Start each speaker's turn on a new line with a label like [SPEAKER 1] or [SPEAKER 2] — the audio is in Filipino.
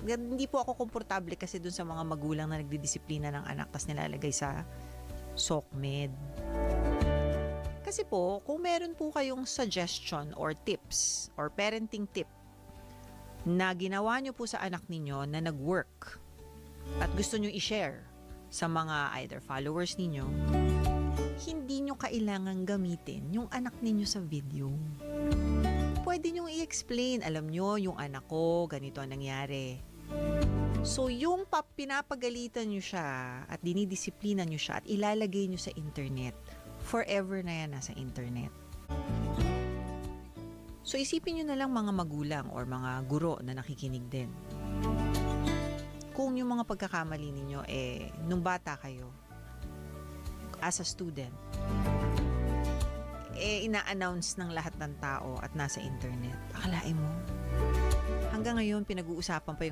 [SPEAKER 1] hindi po ako komportable kasi dun sa mga magulang na nagdidisiplina ng anak tas nilalagay sa SOCMED. Kasi po, kung meron po kayong suggestion or tips or parenting tip na ginawa nyo po sa anak ninyo na nag-work at gusto nyo i-share sa mga either followers ninyo, hindi nyo kailangan gamitin yung anak ninyo sa video. Pwede nyo i-explain, alam nyo, yung anak ko, ganito ang nangyari. So, yung pinapagalitan nyo siya at dinidisiplina nyo siya at ilalagay nyo sa internet, forever na yan nasa internet. So, isipin nyo na lang mga magulang or mga guro na nakikinig din. Kung yung mga pagkakamali ninyo, nung bata kayo, as a student, ina-announce ng lahat ng tao at nasa internet. Akalain mo, hanggang ngayon pinag-uusapan pa yung